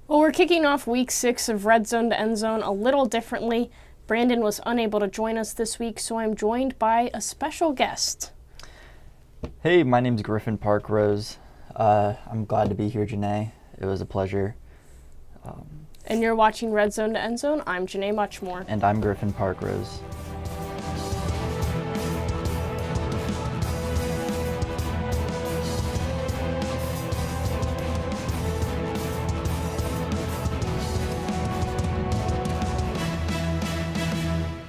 Well, we're kicking off week 6 of RedZone to EndZone a little differently. Brandon was unable to join us this week, so I'm joined by a special guest. Hey, my name's Griffin Parkrose. I'm glad to be here, Janae. It was a pleasure. And you're watching RedZone to EndZone. I'm Janae Muchmore. And I'm Griffin Parkrose.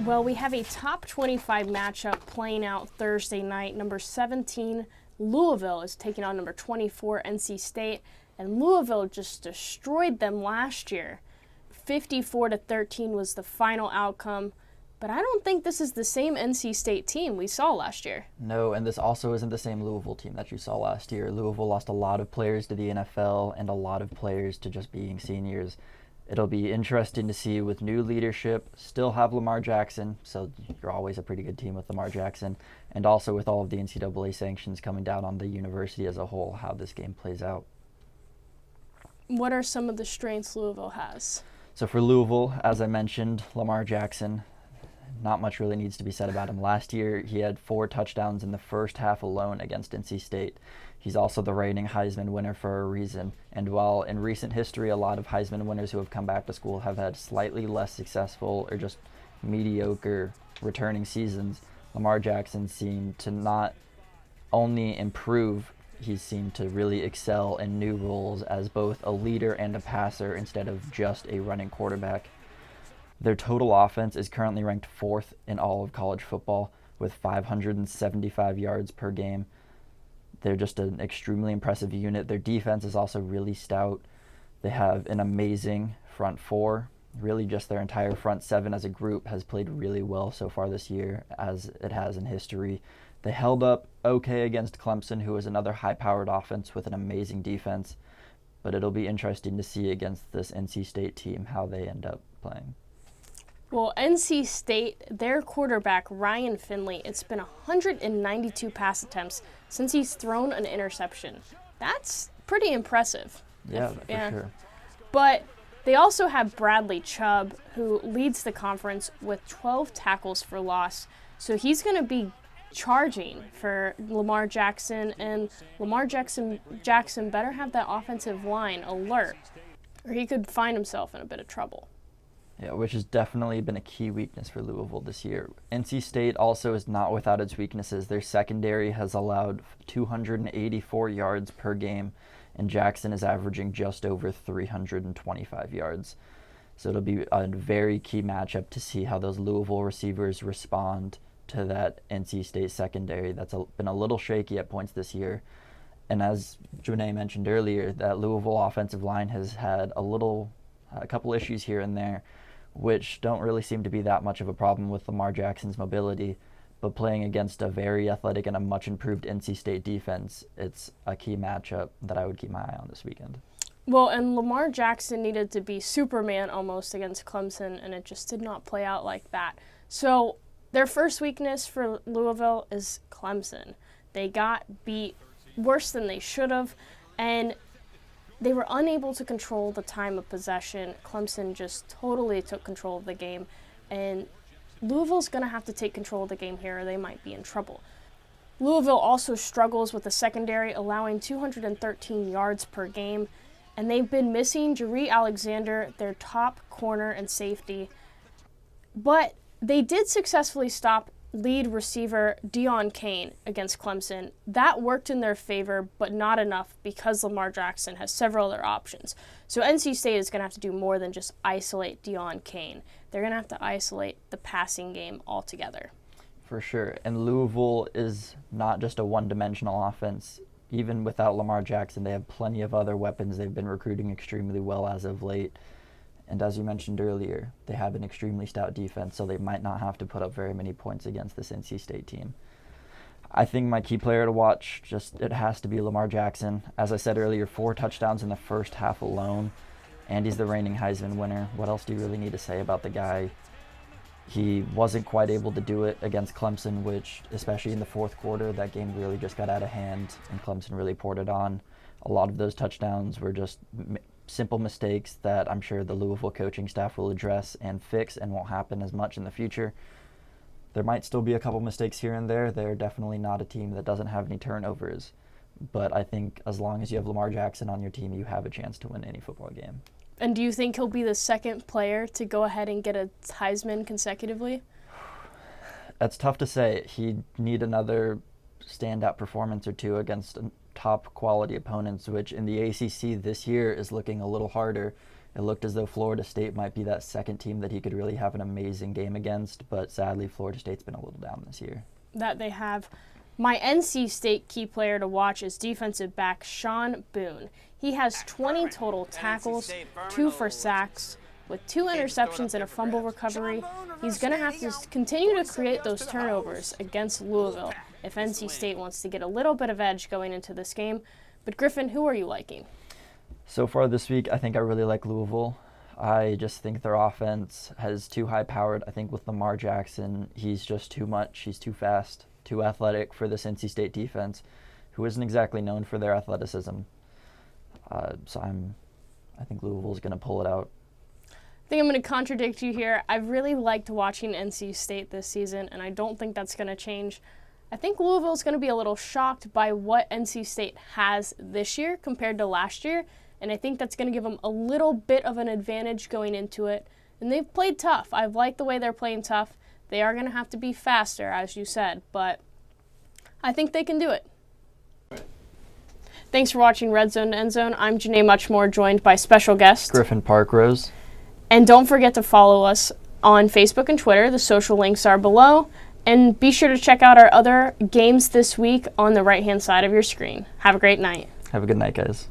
Well, we have a top 25 matchup playing out Thursday night. Number 17, Louisville, is taking on number 24, NC State. And Louisville just destroyed them last year. 54-13 was the final outcome. But I don't think this is the same NC State team we saw last year. No, and this also isn't the same Louisville team that you saw last year. Louisville lost a lot of players to the NFL and a lot of players to just being seniors. It'll be interesting to see with new leadership, still have Lamar Jackson, so you're always a pretty good team with Lamar Jackson, and also with all of the NCAA sanctions coming down on the university as a whole, how this game plays out. What are some of the strengths Louisville has? So for Louisville, as I mentioned, Lamar Jackson, not much really needs to be said about him. Last year, he had 4 touchdowns in the first half alone against NC State. He's also the reigning Heisman winner for a reason. And while in recent history, a lot of Heisman winners who have come back to school have had slightly less successful or just mediocre returning seasons, Lamar Jackson seemed to not only improve, he seemed to really excel in new roles as both a leader and a passer instead of just a running quarterback. Their total offense is currently ranked 4th in all of college football with 575 yards per game. They're just an extremely impressive unit. Their defense is also really stout. They have an amazing front 4. Really just their entire front 7 as a group has played really well so far this year, as it has in history. They held up okay against Clemson, who is another high-powered offense with an amazing defense. But it'll be interesting to see against this NC State team how they end up playing. Well, NC State, their quarterback, Ryan Finley, it's been 192 pass attempts since he's thrown an interception. That's pretty impressive. Yeah, for sure. But they also have Bradley Chubb, who leads the conference with 12 tackles for loss. So he's going to be charging for Lamar Jackson, and Lamar Jackson better have that offensive line alert, or he could find himself in a bit of trouble. Yeah, which has definitely been a key weakness for Louisville this year. NC State also is not without its weaknesses. Their secondary has allowed 284 yards per game, and Jackson is averaging just over 325 yards. So it'll be a very key matchup to see how those Louisville receivers respond to that NC State secondary that's been a little shaky at points this year. And as Janae mentioned earlier, that Louisville offensive line has had a couple issues here and there, which don't really seem to be that much of a problem with Lamar Jackson's mobility. But playing against a very athletic and a much improved NC State defense, it's a key matchup that I would keep my eye on this weekend. Well, and Lamar Jackson needed to be Superman almost against Clemson, and it just did not play out like that. So their first weakness for Louisville is Clemson. They got beat worse than they should have, and they were unable to control the time of possession. Clemson just totally took control of the game, and Louisville's going to have to take control of the game here or they might be in trouble. Louisville also struggles with the secondary, allowing 213 yards per game, and they've been missing Jaire Alexander, their top corner and safety. But they did successfully stop lead receiver Deon Cain against Clemson. That worked in their favor, but not enough because Lamar Jackson has several other options. So NC State is going to have to do more than just isolate Deon Cain. They're going to have to isolate the passing game altogether. For sure. And Louisville is not just a one-dimensional offense. Even without Lamar Jackson, they have plenty of other weapons. They've been recruiting extremely well as of late. And as you mentioned earlier, they have an extremely stout defense, so they might not have to put up very many points against this NC State team. I think my key player to watch, it has to be Lamar Jackson. As I said earlier, 4 touchdowns in the first half alone, and he's the reigning Heisman winner. What else do you really need to say about the guy? He wasn't quite able to do it against Clemson, which, especially in the fourth quarter, that game really just got out of hand, and Clemson really poured it on. A lot of those touchdowns were just simple mistakes that I'm sure the Louisville coaching staff will address and fix and won't happen as much in the future. There might still be a couple mistakes here and there. They're definitely not a team that doesn't have any turnovers. But I think as long as you have Lamar Jackson on your team, you have a chance to win any football game. And do you think he'll be the second player to go ahead and get a Heisman consecutively? That's tough to say. He'd need another standout performance or two against top quality opponents, which in the ACC this year is looking a little harder. It looked as though Florida State might be that second team that he could really have an amazing game against, but sadly Florida State's been a little down this year. That they have. My NC State key player to watch is defensive back Sean Boone. He has 20 total tackles, 2 for sacks, with 2 interceptions and a fumble recovery. He's going to have to continue to create those turnovers against Louisville if NC State wants to get a little bit of edge going into this game. But Griffin, who are you liking? So far this week, I think I really like Louisville. I just think their offense has too high-powered. I think with Lamar Jackson, he's just too much. He's too fast, too athletic for this NC State defense, who isn't exactly known for their athleticism. I think Louisville's going to pull it out. I think I'm going to contradict you here. I've really liked watching NC State this season, and I don't think that's going to change. I think Louisville's going to be a little shocked by what NC State has this year compared to last year, and I think that's going to give them a little bit of an advantage going into it. And they've played tough. I've liked the way they're playing tough. They are going to have to be faster, as you said, but I think they can do it. Thanks for watching RedZone to EndZone. I'm Janae Muchmore, joined by special guest Griffin Parkrose. And don't forget to follow us on Facebook and Twitter. The social links are below. And be sure to check out our other games this week on the right-hand side of your screen. Have a great night. Have a good night, guys.